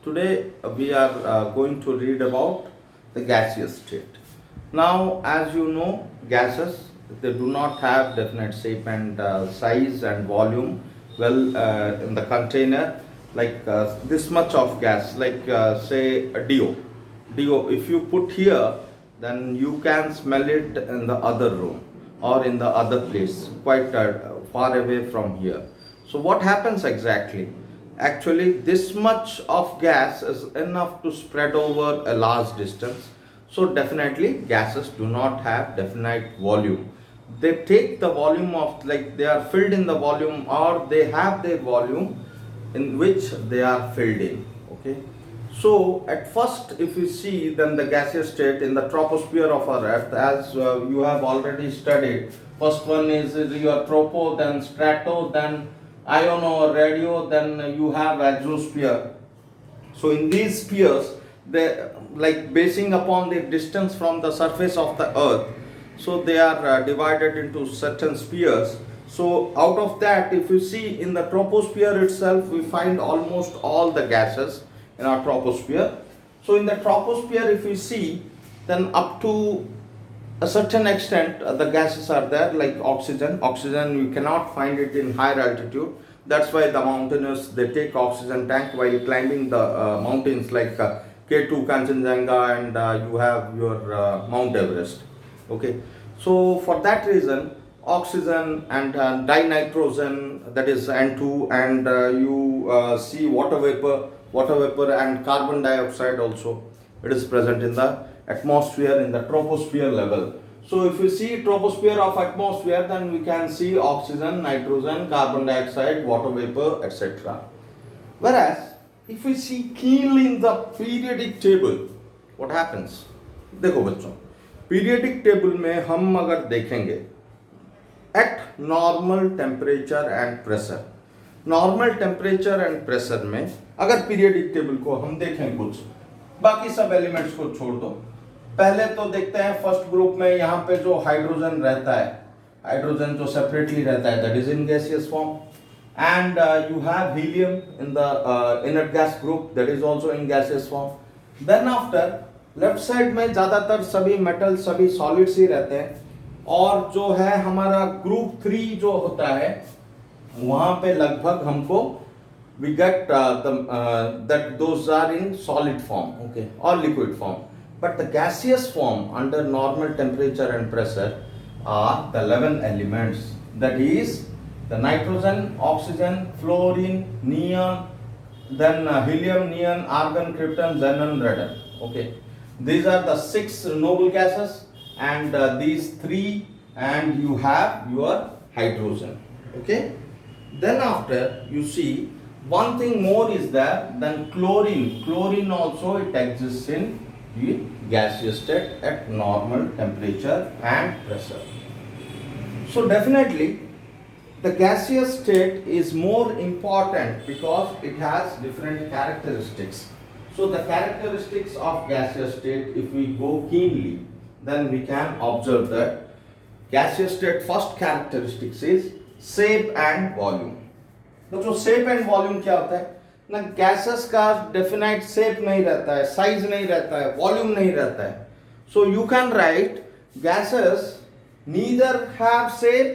Today we are going to read about the gaseous state. Now, as you know, gases they do not have definite shape and size and volume. In the container, like this much of gas, like say a DO. If you put here, then you can smell it in the other room or in the other place, quite far away from here. So, what happens exactly? Actually, this much of gas is enough to spread over a large distance. So definitely gases do not have definite volume. They take the volume of, like, they are filled in the volume, or they have their volume in which they are filled in. Okay. So at first, if you see, then the gaseous state in the troposphere of our Earth, as you have already studied. First one is your tropo, then strato, then iono or radio, then you have exosphere. So in these spheres, they, like, basing upon the distance from the surface of the earth, so they are divided into certain spheres. So out of that, if you see in the troposphere itself, we find almost all the gases in our troposphere. So in the troposphere, if you see, then up to a certain extent the gases are there, like oxygen you cannot find it in higher altitude. That's why the mountaineers, they take oxygen tank while climbing the mountains, like K2 Kanchenjunga, and you have your Mount Everest. Okay, so for that reason, oxygen and dinitrogen, that is N2, and you see water vapor and carbon dioxide also, it is present in the atmosphere in the troposphere level. So if we see troposphere of atmosphere, then we can see oxygen, nitrogen, carbon dioxide, water vapor, etc. Whereas if we see keenly in the periodic table, what happens? देखो बच्चों, periodic table में हम अगर देखेंगे eight normal temperature and pressure, normal temperature and pressure में अगर periodic table को हम देखें, कुछ बाकी सब एलिमेंट्स को छोड़ दो, पहले तो देखते हैं फर्स्ट ग्रुप में यहाँ पे जो हाइड्रोजन रहता है, हाइड्रोजन जो सेपरेटली रहता है, that is in gaseous form, and you have helium in the inert gas group, that is also in gaseous form. Then after left side में ज्यादातर सभी मेटल, सभी सॉलिड्स ही रहते हैं, और जो है हमारा ग्रुप 3 जो होता है, वहां पे लगभग हमको we get that those are in solid form, okay, or liquid form. But the gaseous form under normal temperature and pressure are the 11 elements, that is the nitrogen, oxygen, fluorine, neon, then helium, neon, argon, krypton, xenon, radon. Okay, these are the 6 noble gases, and these 3, and you have your hydrogen. Okay, then after you see one thing more is there, then chlorine also, it exists in the gaseous state at normal temperature and pressure. So definitely the gaseous state is more important because it has different characteristics. So the characteristics of gaseous state, if we go keenly, then we can observe that gaseous state first characteristics is shape and volume. तो जो shape and volume क्या होता है ना, gases का definite shape नहीं रहता है, साइज नहीं रहता है, वॉल्यूम नहीं रहता है. So you can write gases neither have shape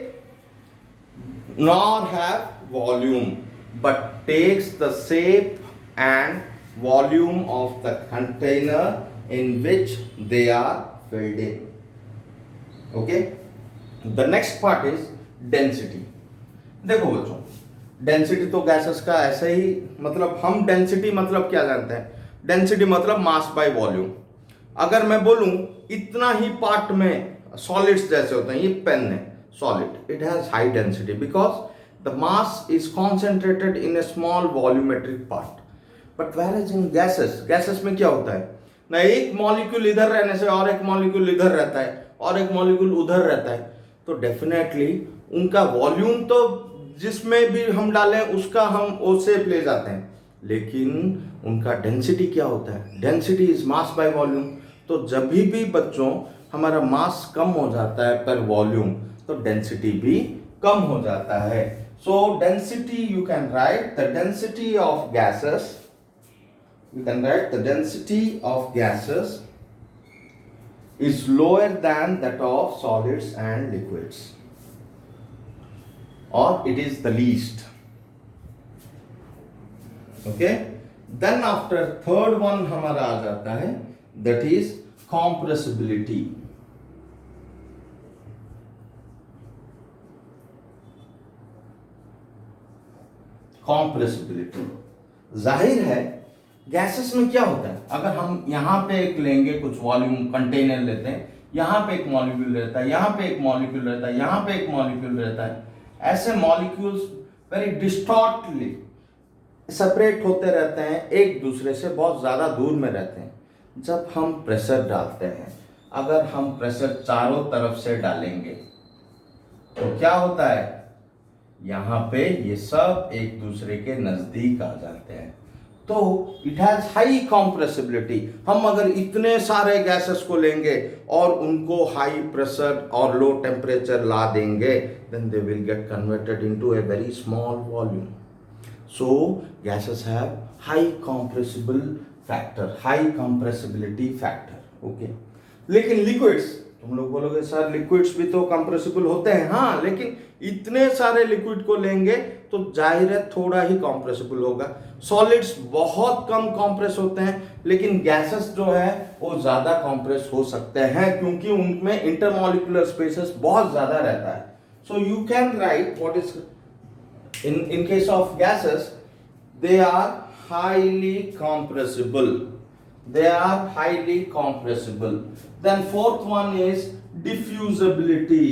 nor have volume, but takes the shape and volume of the container in which they are filled in. Okay, the next part is density. देखो बच्चों, density तो gases का ऐसे ही, मतलब हम density मतलब क्या जानते हैं, डेंसिटी मतलब मास बाय वॉल्यूम. अगर मैं बोलूं इतना ही पार्ट में सॉलिड्स जैसे होते हैं, ये पेन है solid, it has high density because the mass is concentrated in a small volumetric part. But where is in gases, gases में क्या होता है ना, एक मॉलिक्यूल इधर रहने से और एक मॉलिक्यूल इधर रहता है और एक मॉलिक्यूल उधर रहता है, तो डेफिनेटली उनका वॉल्यूम तो जिसमें भी हम डालें उसका हम वो शेप ले जाते हैं, लेकिन उनका डेंसिटी क्या होता है, density is mass by volume. तो जब भी बच्चों हमारा मास कम हो जाता है पर वॉल्यूम, तो डेंसिटी भी कम हो जाता है. So density, you can write the density of gases. You can write the density of gases is lower than that of solids and liquids, or it is the least. Okay. Then after third one हमारा आ जाता है, that is compressibility. compressibility, जाहिर है gases में क्या होता है, अगर हम यहाँ पे एक लेंगे, कुछ वॉल्यूम कंटेनर लेते हैं, यहाँ पे एक मॉलिक्यूल रहता है, यहाँ पे एक मॉलिक्यूल रहता है, यहाँ पे एक मॉलिक्यूल रहता है, ऐसे मॉलिक्यूल्स वेरी डिस्टॉर्टली सेपरेट होते रहते हैं, एक दूसरे से बहुत ज़्यादा दूर में रहते हैं. जब हम प्रेशर डालते हैं, अगर हम प्रेशर चारों तरफ से डालेंगे तो क्या होता है, यहाँ पे ये सब एक दूसरे के नज़दीक आ जाते हैं. तो इट हैज हाई कॉम्प्रेसिबिलिटी. हम अगर इतने सारे गैसेस को लेंगे और उनको हाई प्रेशर और लो टेम्परेचर ला देंगे, then they will get converted into a very small volume. So gases have high compressible factor, high compressibility factor. Okay. लेकिन लिक्विड्स, तुम लोग बोलोगे सर लिक्विड्स भी तो कंप्रेसिबल होते हैं. हाँ, लेकिन इतने सारे लिक्विड को लेंगे तो जाहिर है थोड़ा ही कंप्रेसिबल होगा. सॉलिड्स बहुत कम कंप्रेस होते हैं, लेकिन गैसेस जो है वो ज्यादा कंप्रेस हो सकते हैं क्योंकि उनमें इंटरमॉलिक्यूलर स्पेसेस बहुत ज्यादा रहता है. So you can right what is in case of gases, they are highly compressible. They are highly compressible. Then fourth one is diffusibility.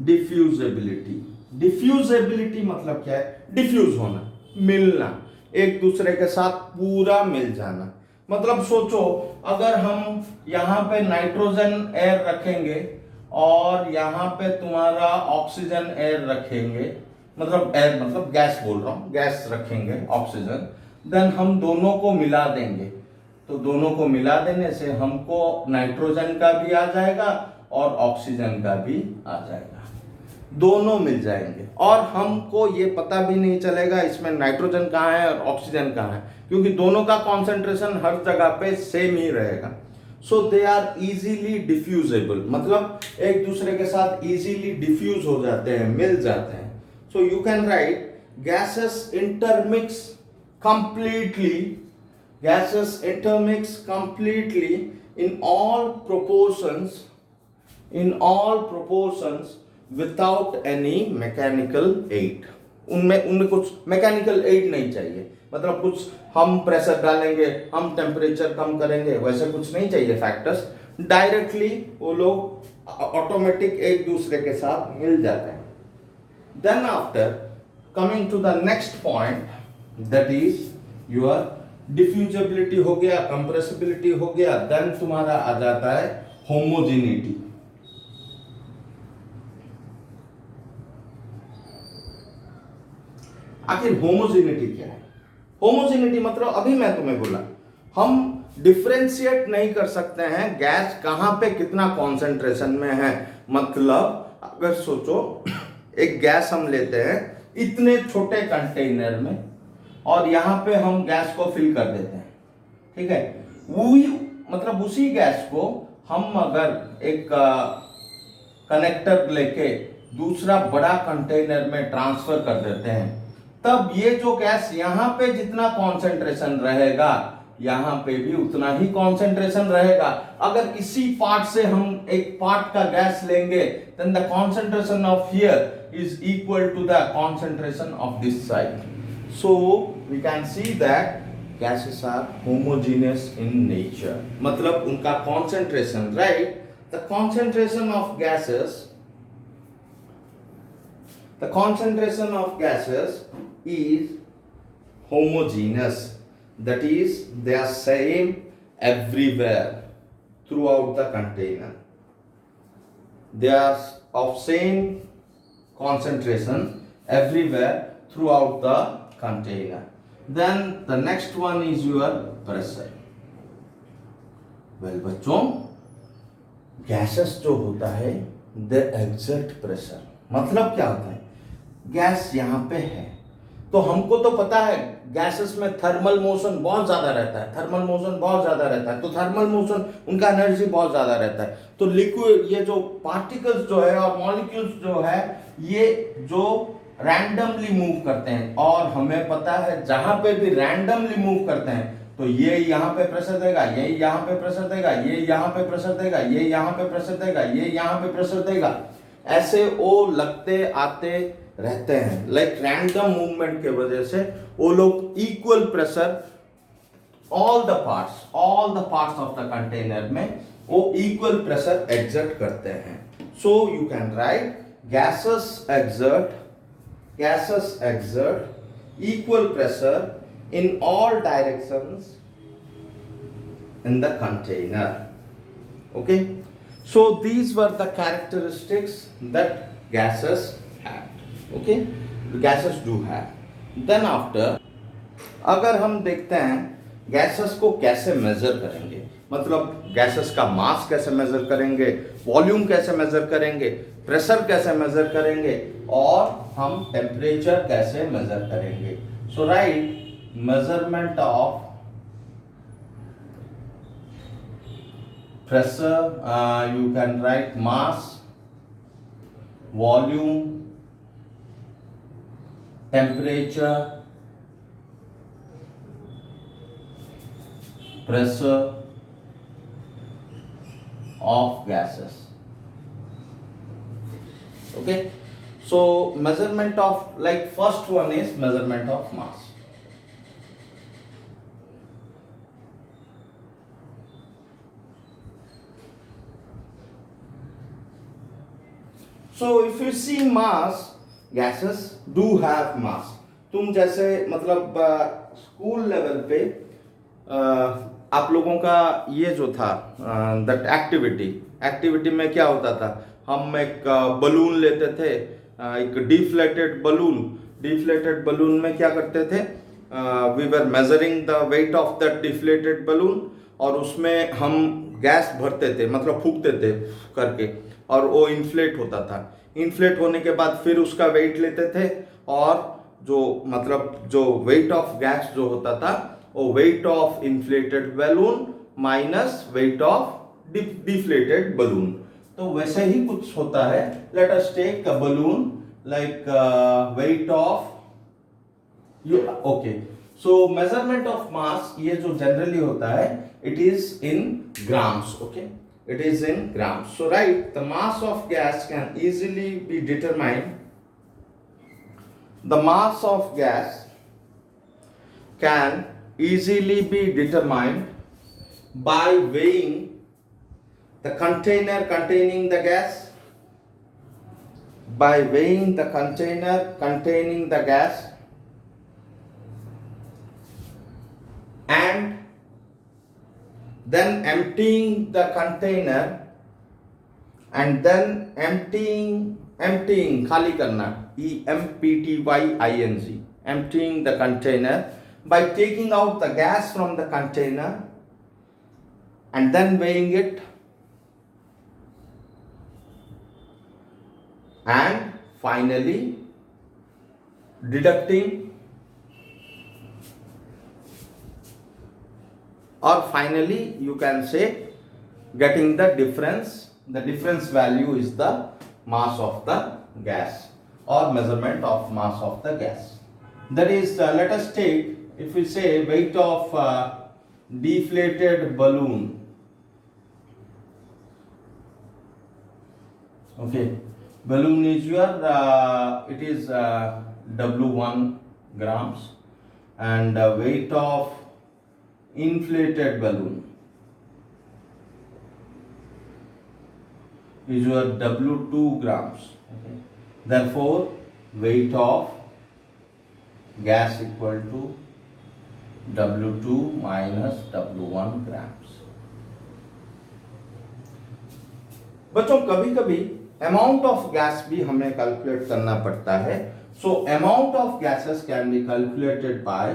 Diffusibility. Diffusibility मतलब क्या है? Diffuse होना, मिलना, एक दूसरे के साथ पूरा मिल जाना. मतलब सोचो, अगर हम यहाँ पे नाइट्रोजन एयर रखेंगे और यहाँ पे तुम्हारा ऑक्सीजन एयर रखेंगे, मतलब एयर मतलब गैस बोल रहा हूँ, गैस रखेंगे ऑक्सीजन, देन हम दोनों को मिला देंगे. तो दोनों को मिला देने से हमको नाइट्रोजन का भी आ जाएगा और ऑक्सीजन का भी आ जाएगा, दोनों मिल जाएंगे और हमको ये पता भी नहीं चलेगा इसमें नाइट्रोजन कहाँ है और ऑक्सीजन कहाँ है, क्योंकि दोनों का कॉन्सेंट्रेशन हर जगह पे सेम ही रहेगा. सो दे आर इजीली डिफ्यूजेबल, मतलब एक दूसरे के साथ इजीली डिफ्यूज हो जाते हैं, मिल जाते हैं. So you can write gases intermix completely, gases intermix completely in all proportions without any mechanical aid. उनमें कुछ मैकेनिकल एड नहीं चाहिए, मतलब कुछ हम प्रेशर डालेंगे, हम टेम्परेचर कम करेंगे, वैसे कुछ नहीं चाहिए फैक्टर्स. डायरेक्टली वो लोग ऑटोमेटिक एक दूसरे के साथ मिल जाते हैं. Then after coming to the next point, that is your diffusibility हो गया, कंप्रेसिबिलिटी हो गया. देन तुम्हारा आ जाता है होमोजेनिटी. आखिर होमोजेनिटी क्या है? होमोजेनिटी मतलब अभी मैं तुम्हें बोला, हम डिफरेंशिएट नहीं कर सकते हैं गैस कहां पे कितना कॉन्सेंट्रेशन में है. मतलब अगर सोचो एक गैस हम लेते हैं इतने छोटे कंटेनर में और यहां पे हम गैस को फिल कर देते हैं, ठीक है. वही मतलब उसी गैस को हम अगर एक कनेक्टर लेके दूसरा बड़ा कंटेनर में ट्रांसफर कर देते हैं, तब ये जो गैस यहाँ पे जितना कॉन्सेंट्रेशन रहेगा यहाँ पे भी उतना ही कॉन्सेंट्रेशन रहेगा. अगर इसी पार्ट से हम एक पार्ट का गैस लेंगे, then the concentration of here is equal to the concentration of this side. So we can see that gases are homogeneous in nature. मतलब उनका concentration, right? The concentration of gases, the concentration of gases is homogeneous. That is, they are same everywhere throughout the container. They are of same concentration everywhere throughout the container. Then the next one is your pressure. Well, बच्चों, gases जो होता है they exert pressure. मतलब क्या होता है, gas यहाँ पे है तो हमको तो पता है गैसेस में थर्मल मोशन बहुत ज्यादा रहता है, थर्मल मोशन बहुत ज्यादा रहता है, तो थर्मल मोशन उनका एनर्जी बहुत ज्यादा रहता है। तो लिक्विड, ये जो पार्टिकल्स जो है और मॉलिक्यूल्स जो है, ये जो रैंडमली मूव करते हैं, और हमें पता है जहां पे भी रैंडमली मूव करते हैं तो ये यहाँ पे प्रेशर देगा, ये यहाँ पे प्रेशर देगा, ये यहाँ पे प्रेशर देगा, ये यहाँ पे प्रेशर देगा, ये यहाँ पे प्रेशर देगा, ऐसे वो लगते आते रहते हैं। लाइक रैंडम मूवमेंट के वजह से वो लोग equal pressure all the parts of the container में वो इक्वल प्रेशर एक्सर्ट करते हैं। So you can right gases exert equal pressure in all directions in the container. Okay, so these were the characteristics that gases have. Okay, gases do have. Then after, अगर हम देखते हैं gases को कैसे measure करेंगे, मतलब gases का मास कैसे मेजर करेंगे, वॉल्यूम कैसे मेजर करेंगे, प्रेशर कैसे मेजर करेंगे, और हम टेम्परेचर कैसे मेजर करेंगे। So right measurement of pressure, you can write mass, volume, temperature, pressure of gases. Okay, so measurement of, like first one is measurement of mass. So if you see mass, gases do have mass. तुम जैसे मतलब school level पे आप लोगों का ये जो था दैट एक्टिविटी में क्या होता था, हम एक बलून लेते थे, एक डिफ्लेटेड बलून में क्या करते थे, we were measuring the weight of that deflated balloon, और उसमें हम गैस भरते थे, मतलब फूकते थे करके, और वो इन्फ्लेट होता था। इन्फ्लेट होने के बाद फिर उसका वेट लेते थे, और जो मतलब जो वेट ऑफ गैस जो होता था वो weight of inflated balloon minus weight of deflated balloon. तो वैसे ही कुछ होता है। Let us take a balloon like weight of you, okay, so measurement of mass ये जो जनरली होता है it is in grams. Okay, it is in grams. So right, the mass of gas can easily be determined. The mass of gas can easily be determined by weighing the container containing the gas, by weighing the container containing the gas, and then emptying the container, and then emptying खाली करना, EMPTYING, emptying the container by taking out the gas from the container and then weighing it, and finally deducting, or finally you can say getting the difference value is the mass of the gas, or measurement of mass of the gas. That is, let us take, if we say weight of deflated balloon. Okay, balloon is your it is W1 grams, and weight of inflated balloon is your W2 grams. Okay. Therefore, weight of gas equal to W2 minus W1 grams. बच्चों कभी कभी amount of gas भी हमें calculate करना पड़ता है। So amount of gases can be calculated by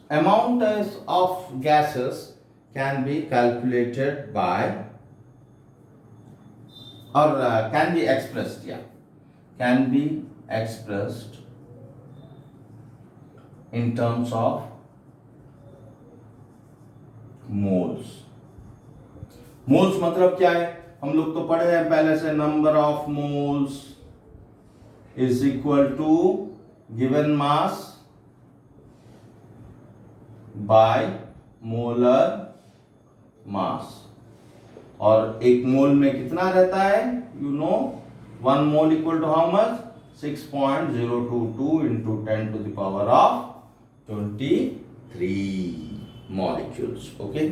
amount of gases can be calculated by or can be expressed, can be expressed in terms of moles. Moles मतलब क्या है, हम लोग तो पढ़े हैं पहले से, number of moles is equal to given mass by molar mass. और एक मोल में कितना रहता है, you know, 1 mole equal to how much, 6.022 into 10 to the power of 23 molecules. Okay.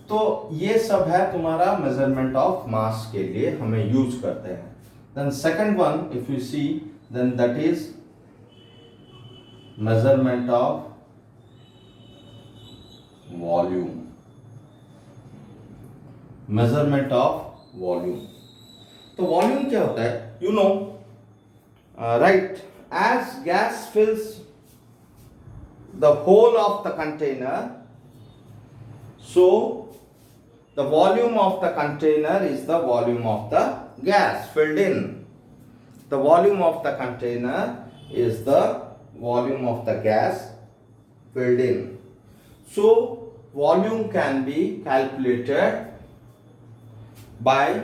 तो ये सब है तुम्हारा मेजरमेंट ऑफ मास के लिए हमें यूज करते हैं. Then second one if you see, then that is measurement of volume. Measurement of volume. तो वॉल्यूम क्या होता है, you know, right, as gas fills the whole of the container, so the volume of the container is the volume of the gas filled in. The volume of the container is the volume of the gas filled in. So volume can be calculated by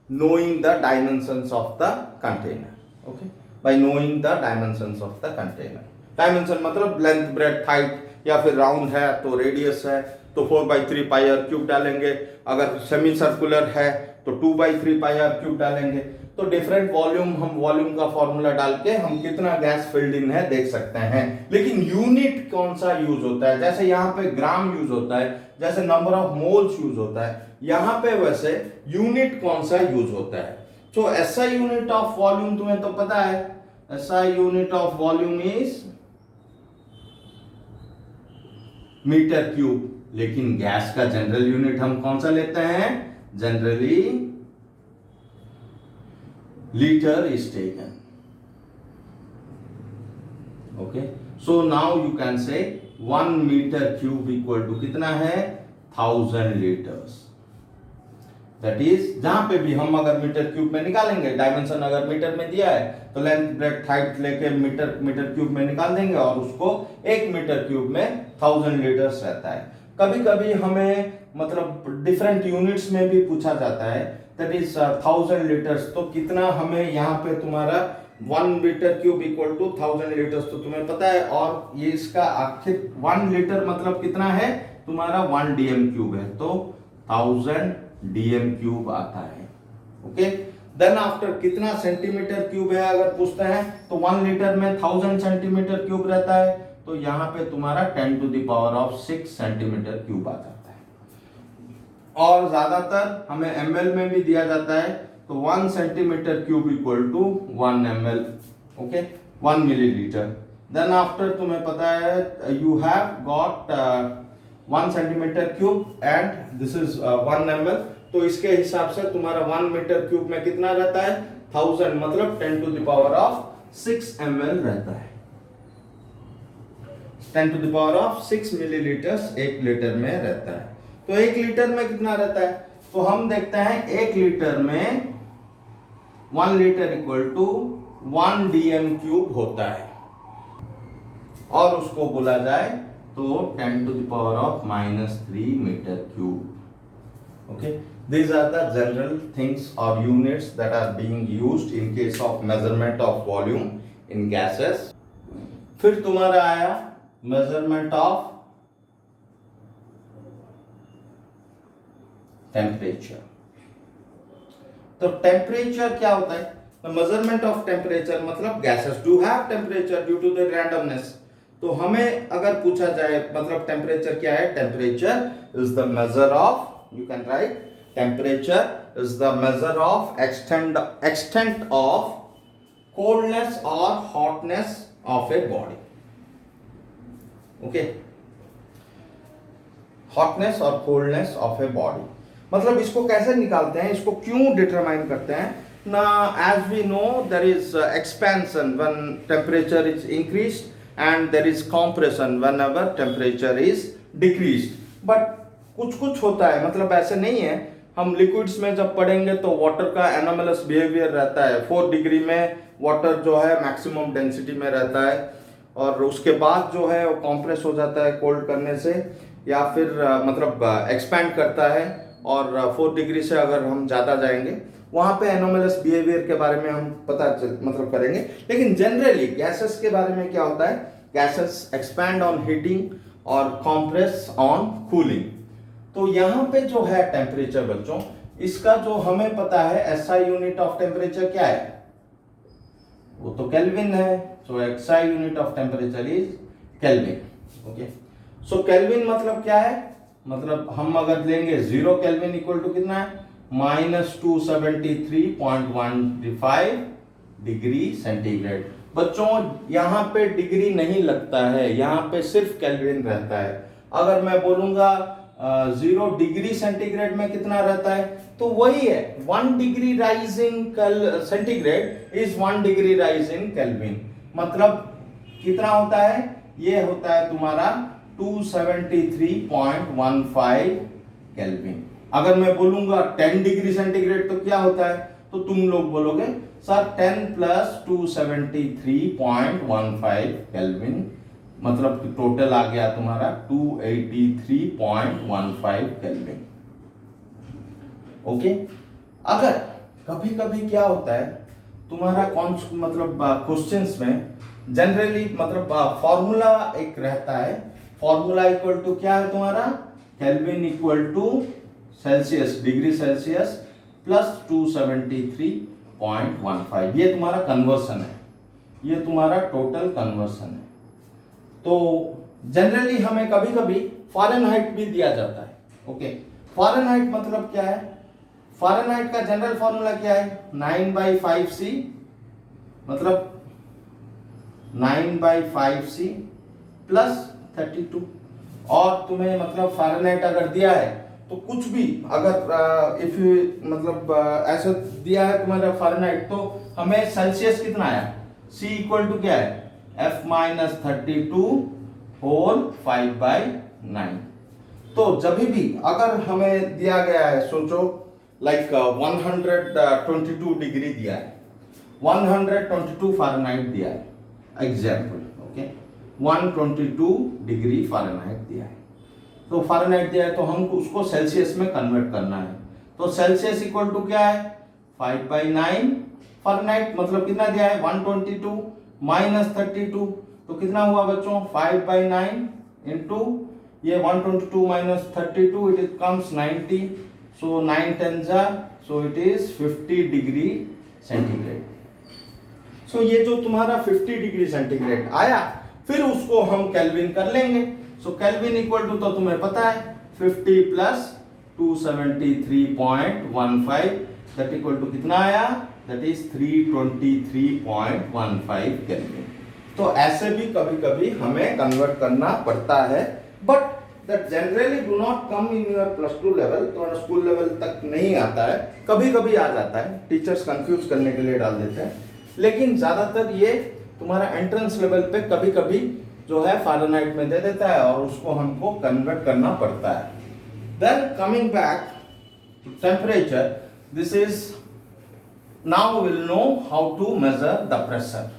knowing the dimensions of the container. Okay, by knowing the dimensions of the container. Dimension मतलब length, breadth, height, या फिर round है तो radius है तो 4/3 पाई are cube डालेंगे, अगर semi circular है तो 2/3 पाई आर क्यूब डालेंगे. तो डिफरेंट वॉल्यूम, हम वॉल्यूम का फॉर्मूला डाल के हम कितना गैस फिल्ड इन है देख सकते हैं. लेकिन यूनिट कौन सा यूज होता है, जैसे यहाँ पे ग्राम यूज होता है, जैसे नंबर ऑफ मोल्स यूज होता है, यहाँ पे वैसे यूनिट कौन सा यूज होता है. So SI unit of volume तुम्हें तो पता है, SI unit of volume is metre cube. लेकिन गैस का जनरल यूनिट हम कौन सा लेते हैं, generally litre is taken. Okay, so now you can say 1 metre cube equal to कितना है, 1000 लीटर्स. दैट इज, जहां पे भी हम अगर मीटर क्यूब में निकालेंगे, डायमेंशन अगर मीटर में दिया है तो लेंथ, ब्रेड्थ, हाइट लेके मीटर क्यूब में निकाल देंगे और उसको 1 मीटर क्यूब में 1000 लीटर्स रहता है. कभी कभी हमें मतलब डिफरेंट यूनिट्स में भी पूछा जाता है, दैट इज 1000 लीटर्स. तो कितना हमें यहाँ पे तुम्हारा 1 metre cube equal to 1000 litres तो तुम्हें पता है. और ये इसका आखिर 1 लीटर मतलब कितना है तुम्हारा, 1 डीएम क्यूब है, तो 1000 डीएम क्यूब आता है. ओके, देन आफ्टर कितना सेंटीमीटर क्यूब है अगर पूछते हैं तो 1 लीटर में 1000 सेंटीमीटर क्यूब रहता है, तो यहाँ पे तुम्हारा 10 to the power of 6 centimetre cube आ जाता है. और ज्यादातर हमें ml में भी दिया जाता है, तो 1 centimetre cube equal to 1 ml. Okay, 1 millilitre. Then after तुम्हें पता है you have got 1 centimetre cube and this is 1 ml. तो इसके हिसाब से तुम्हारा 1 मीटर क्यूब में कितना रहता है, 1000 मतलब 10 to the power of 6 ml रहता है. 10 to the power of 6 millilitres 1 litre में रहता है. तो 1 लीटर में कितना रहता है, तो हम देखते हैं 1 लीटर में 1 litre equal to 1 DM cube होता है, और उसको बोला जाए तो 10 to the power of -3 metre cube. Okay, these are the general things or units that are being used in case of measurement of volume in gases. फिर तुम्हारा आया measurement of temperature. तो temperature क्या होता है, the measurement of temperature मतलब gases do have temperature due to their randomness. तो हमें अगर पूछा जाए मतलब temperature क्या है, temperature is the measure of, you can write, temperature is the measure of extent of coldness or hotness of a body. Okay, hotness or coldness of a body. मतलब इसको कैसे निकालते हैं, इसको क्यों डिटरमाइन करते हैं. Now, as we know, there is expansion when temperature is increased and there is compression whenever temperature is decreased. But कुछ कुछ होता है, मतलब ऐसे नहीं है. हम लिक्विड्स में जब पढ़ेंगे तो वाटर का एनोमलस बिहेवियर रहता है. 4 डिग्री में वाटर जो है मैक्सिमम डेंसिटी में रहता है और उसके बाद जो है वो कॉम्प्रेस हो जाता है कोल्ड करने से या फिर मतलब एक्सपैंड करता है. और 4 डिग्री से अगर हम ज़्यादा जाएंगे वहाँ पे एनोमलस बिहेवियर के बारे में हम मतलब करेंगे. लेकिन जनरली गैसेस के बारे में क्या होता है, गैसेस एक्सपैंड ऑन हीटिंग और कॉम्प्रेस ऑन कूलिंग. तो यहाँ पे जो है टेम्परेचर बच्चों, इसका जो हमें पता है एसआई यूनिट ऑफ टेम्परेचर क्या है, वो तो केल्विन है. So SI unit of temperature is kelvin. Okay, so kelvin मतलब क्या है, मतलब हम अगर लेंगे 0 केल्विन इक्वल टू कितना है, -273.15 डिग्री सेंटीग्रेड. बच्चों यहाँ पे डिग्री नहीं लगता है, यहाँ पे सिर्फ केल्विन रहता है. अगर मैं बोलूंगा 0 डिग्री सेंटीग्रेड में कितना रहता है, तो वही है 1 degree rise in centigrade is 1 degree rise in kelvin. मतलब कितना होता है, ये होता है तुम्हारा 273.15 केल्विन. अगर मैं बोलूंगा 10 डिग्री सेंटीग्रेड तो क्या होता है, तो तुम लोग बोलोगे सर 10 + 273.15 केल्विन, मतलब टोटल आ गया तुम्हारा 283.15 केल्विन. ओके, अगर कभी कभी क्या होता है तुम्हारा मतलब क्वेश्चंस में जनरली मतलब फॉर्मूला एक रहता है. फॉर्मूला इक्वल टू क्या है तुम्हारा, kelvin equal to Celsius, degree Celsius plus 273.15. ये तुम्हारा कन्वर्सन है, ये तुम्हारा टोटल कन्वर्सन है. तो जनरली हमें कभी कभी फ़ारेनहाइट भी दिया जाता है. ओके, फ़ारेनहाइट मतलब क्या है, फ़ारेनहाइट का जनरल फॉर्मूला क्या है, 9/5C, मतलब 9/5C प्लस 32. और तुम्हें मतलब फ़ारेनहाइट अगर दिया है तो कुछ भी अगर इफ यू मतलब ऐसा दिया है तुम्हारा फ़ारेनहाइट, तो हमें सेल्सियस कितना आया, C इक्वल टू क्या है, F-32 होल 5/9. तो जब भी अगर हमें दिया गया है, सोचो लाइक 122 डिग्री दिया है, 122 फ़ारेनहाइट दिया है, एग्जाम्पल. ओके, 122 डिग्री फ़ारेनहाइट दिया है, तो फ़ारेनहाइट दिया है तो हमको उसको सेल्सियस में कन्वर्ट करना है. तो सेल्सियस इक्वल टू क्या है, 5/9 फ़ारेनहाइट, मतलब कितना दिया है 122 माइनस 32, तो कितना हुआ बच्चों 5/9 इंटू ये 122 माइनस 32, इट कम्स 90. सो 9 10 जा, so it is 50 degree centigrade. So ये जो तुम्हारा 50 डिग्री सेंटीग्रेड आया, फिर उसको हम केल्विन कर लेंगे. सो केल्विन इक्वल टू तो तुम्हें पता है 50 प्लस 273.15, दैट इक्वल टू कितना आया, दैट इज 323.15 केल्विन. तो ऐसे भी कभी कभी हमें कन्वर्ट करना पड़ता है, but that generally do not come in your +2 level, तो स्कूल लेवल तक नहीं आता है. कभी कभी आ जाता है, टीचर्स कंफ्यूज करने के लिए डाल देते हैं, लेकिन ज्यादातर ये तुम्हारा एंट्रेंस लेवल पे कभी कभी जो है फ़ारेनहाइट में दे देता है और उसको हमको कन्वर्ट करना पड़ता है. Then coming back to temperature, this is now will know how to measure the pressure.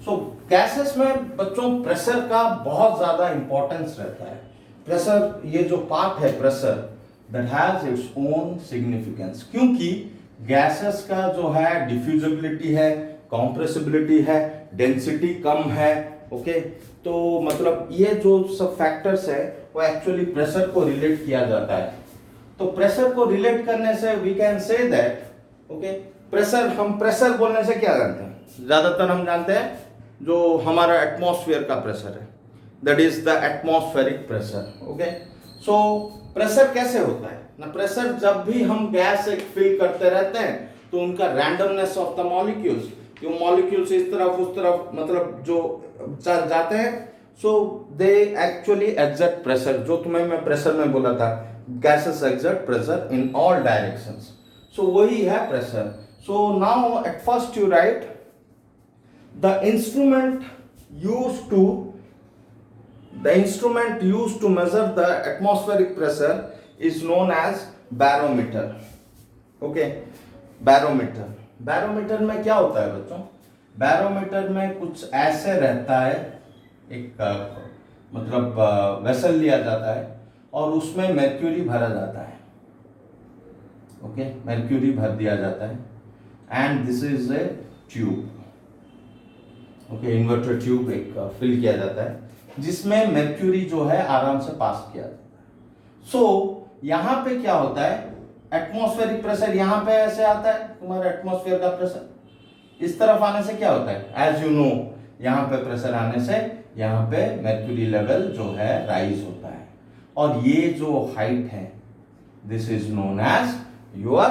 So gases में बच्चों प्रेशर का बहुत ज्यादा इंपॉर्टेंस रहता है. प्रेशर, ये जो पार्ट है pressure, that has its own significance, क्योंकि गैसेस का जो है डिफ्यूजिबिलिटी है, कॉम्प्रेसिबिलिटी है, डेंसिटी कम है. ओके, तो मतलब ये जो सब फैक्टर्स है वो एक्चुअली प्रेशर को रिलेट किया जाता है. तो प्रेशर को रिलेट करने से we can say that, okay, pressure, हम प्रेशर बोलने से क्या जानते हैं, ज्यादातर हम जानते हैं जो हमारा एटमॉस्फेयर का प्रेशर है, that is the atmospheric pressure. Okay, so pressure कैसे होता है ना, प्रेशर जब भी हम गैस एक फिल करते रहते हैं तो उनका रैंडमनेस ऑफ द मॉलिक्यूल्स, जो मॉलिक्यूल्स इस तरफ उस तरफ मतलब जो जाते हैं, so they actually exert pressure. जो तुम्हें मैं प्रेशर में बोला था, gases exert pressure in all directions, so वही है pressure. So now at first you write the instrument used to measure the atmospheric pressure is known as barometer. Okay, barometer में क्या होता है बच्चों? बैरोमीटर में कुछ ऐसे रहता है, एक मतलब वेसल लिया जाता है और उसमें मर्क्यूरी भरा जाता है. ओके, मर्क्यूरी भर दिया जाता है and this is a tube. Okay, inverter tube एक फिल किया जाता है जिसमें मर्क्यूरी जो है आराम से पास किया जाता है. सो यहाँ पे क्या होता है, एटमॉस्फेरिक प्रेशर यहाँ पे ऐसे आता है, तुम्हारा एटमॉस्फेयर का प्रेशर इस तरफ आने से क्या होता है, एज यू नो यहाँ पे प्रेशर आने से यहाँ पे मर्क्यूरी लेवल जो है राइज होता है और ये जो हाइट है this is known as your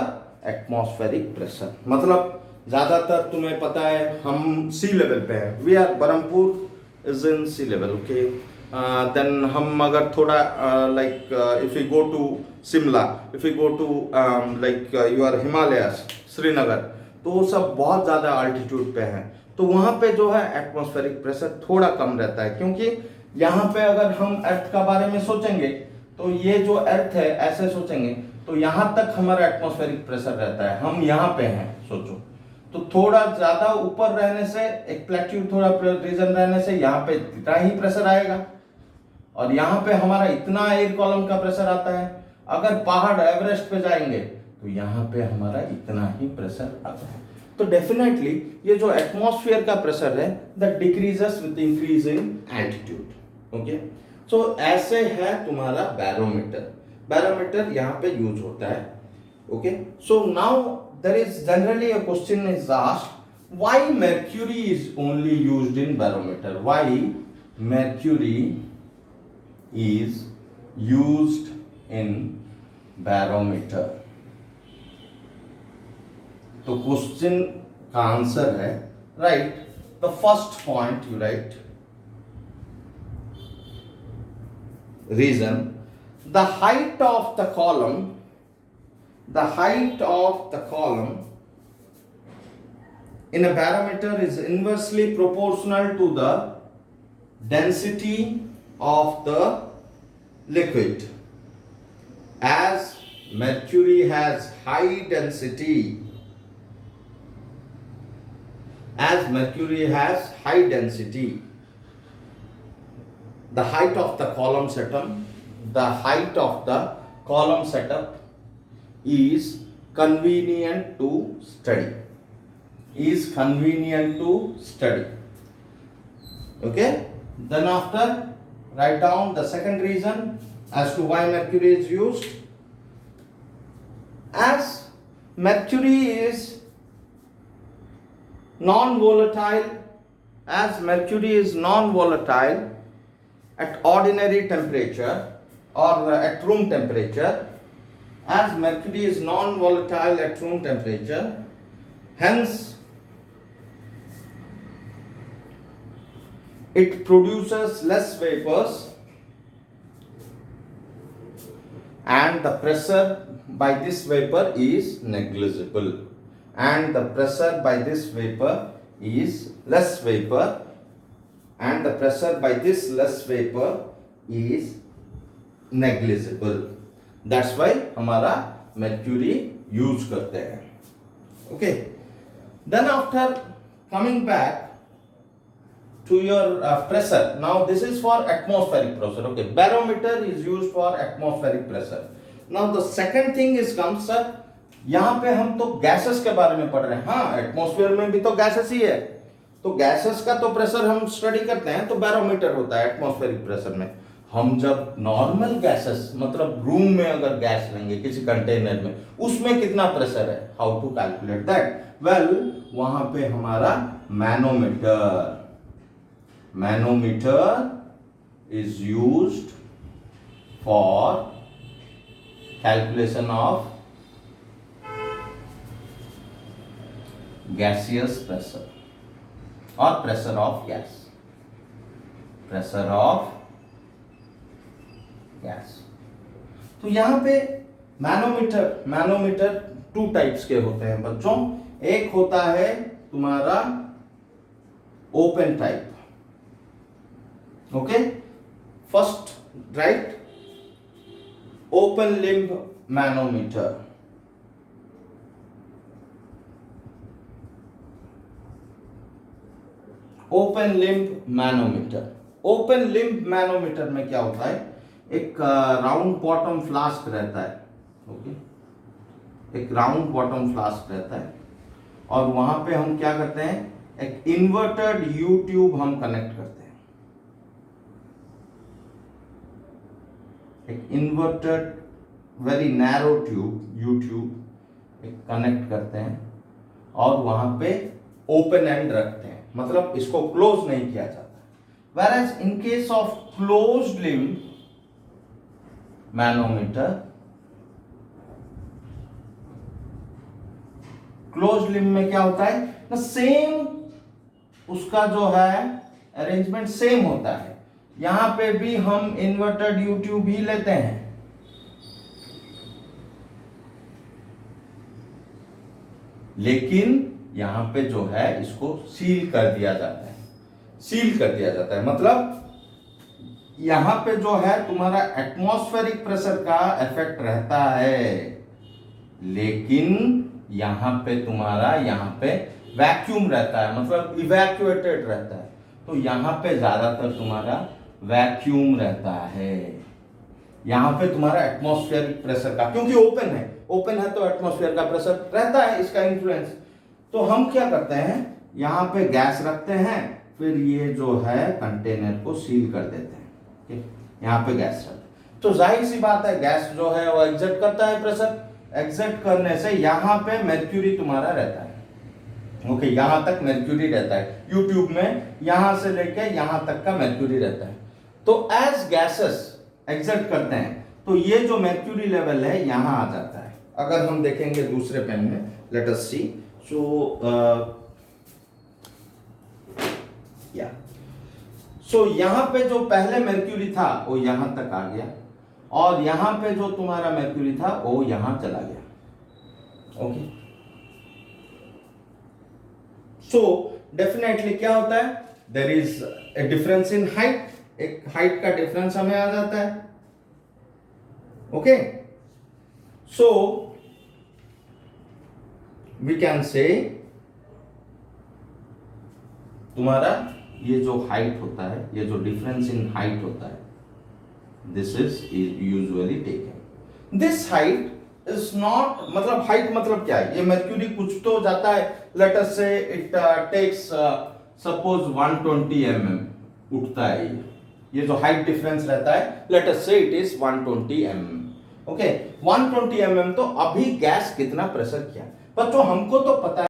atmospheric pressure. मतलब ज्यादातर तुम्हें पता है हम सी लेवल पे हैं, we are Berhampur is in sea level. Okay, then हम अगर थोड़ा like if you go to Shimla, if you go to like your Himalayas Srinagar, तो वो सब बहुत ज़्यादा अल्टीट्यूड पे हैं, तो वहाँ पे जो है एटमॉस्फेरिक प्रेशर थोड़ा कम रहता है. क्योंकि यहाँ पे अगर हम अर्थ का बारे में सोचेंगे तो ये जो अर्थ है ऐसे सोचेंगे तो यहाँ तक हमारा एटमॉस्फेरिक प्रेशर रहता है, हम यहाँ पे हैं सोचो, तो थोड़ा ज़्यादा ऊपर रहने से, एक प्लेट्यू थोड़ा रीजन रहने से यहाँ पे इतना ही प्रेशर आएगा और यहाँ पे हमारा इतना एयर कॉलम का प्रेशर आता है. अगर पहाड़ एवरेस्ट पे जाएंगे तो यहाँ पे हमारा इतना ही प्रेशर आता है. तो डेफिनेटली ये जो एटमॉस्फेयर का प्रेशर है that decreases with increase in altitude. Okay, so ऐसे है तुम्हारा बैरोमीटर यहाँ पे यूज होता है. Okay, so now there is generally a question is asked, why mercury is only used in barometer? Why mercury is used in barometer? तो question का answer है, right, the first point you write, reason, the height of the column in a barometer is inversely proportional to the density of the liquid. As mercury has high density, the height of the column setup is convenient to study. Okay, then after write down the second reason as to why mercury is used. As mercury is non-volatile at ordinary temperature or at room temperature, as mercury is non-volatile at room temperature, hence it produces less vapors and the pressure by this vapor is negligible, and the pressure by this vapor is less vapor, and the pressure by this less vapor is negligible. That's why हमारा mercury use करते हैं. Okay, then after coming back to your pressure, now this is for atmospheric pressure. Okay, barometer is used for atmospheric pressure. Now the second thing is comes, sir, यहाँ पे हम तो gases के बारे में पढ़ रहे हैं. हाँ, एटमॉस्फेयर में भी तो गैसेस ही है, तो गैसेस का तो प्रेशर हम स्टडी करते हैं, तो बैरोमीटर होता है एटमॉस्फेरिक प्रेशर में. हम जब नॉर्मल गैसेस मतलब रूम में अगर गैस लेंगे किसी कंटेनर में, उसमें कितना प्रेशर है, how to calculate that? Well, वहां पे हमारा manometer is used for calculation of gaseous pressure और प्रेशर ऑफ गैस. तो यहां पे मैनोमीटर टू टाइप्स के होते हैं बच्चों. एक होता है तुम्हारा open type. Okay, first right, open limb manometer. Open limb manometer. Open limb manometer में क्या होता है, एक राउंड बॉटम फ्लास्क रहता है. ओके, एक राउंड बॉटम फ्लास्क रहता है और वहां पे हम क्या करते हैं, एक इन्वर्टेड यू ट्यूब हम कनेक्ट करते हैं. एक inverted very narrow tube, you tube एक कनेक्ट करते हैं और वहां पे ओपन एंड रखते हैं, मतलब इसको क्लोज नहीं किया जाता. whereas in case of closed limb manometer, close limb में क्या होता है ना, सेम उसका जो है अरेंजमेंट सेम होता है. यहां पे भी हम इन्वर्टेड यू ट्यूब ही लेते हैं. लेकिन यहां पे जो है इसको सील कर दिया जाता है. सील कर दिया जाता है मतलब यहां पे जो है तुम्हारा एटमॉस्फेरिक प्रेशर का इफेक्ट रहता है, लेकिन यहां पे तुम्हारा यहां पे वैक्यूम रहता है, मतलब इवैक्यूएटेड रहता है. तो यहां पे ज्यादातर तुम्हारा वैक्यूम रहता है. यहां पे तुम्हारा एटमॉस्फेरिक प्रेशर का, क्योंकि ओपन है तो एटमॉस्फेयर का प्रेशर रहता है, इसका इन्फ्लुएंस. तो हम क्या करते हैं, यहां पे गैस रखते हैं, फिर ये जो है कंटेनर को सील कर देते हैं. यहां पे गैस रखते, तो जाहिर सी बात है गैस जो है वो एग्जर्ट करता है प्रेशर. एग्जर्ट करने से यहां पे मर्क्यूरी तुम्हारा रहता है. ओके, यहां तक मर्क्यूरी रहता है यूट्यूब में, यहां से लेके यहां तक का मर्क्यूरी रहता है. तो एज गैसेस एग्जर्ट करते हैं तो ये जो मर्क्यूरी लेवल है यहां आ जाता है. अगर हम देखेंगे दूसरे पेन में, लेट अस सी. सो यहां पे जो पहले मर्क्यूरी था वो यहां तक आ गया और यहां पे जो तुम्हारा मर्क्यूरी था वो यहां चला गया. ओके, सो डेफिनेटली क्या होता है, there is a difference in height. एक हाइट का डिफरेंस हमें आ जाता है. ओके, सो वी कैन से तुम्हारा ये जो हाइट होता है, ये जो डिफरेंस इन हाइट होता है, this is usually taken. This height is not, मतलब हाइट मतलब क्या है, ये मर्क्यूरी कुछ तो जाता है. लेट अस से इट टेक्स सपोज 120 mm उठता है. ये जो हाइट डिफरेंस रहता है, लेट अस से it is 120 mm. Okay, 120 mm. तो अभी गैस कितना प्रेशर किया, बच्चों हमको तो पता है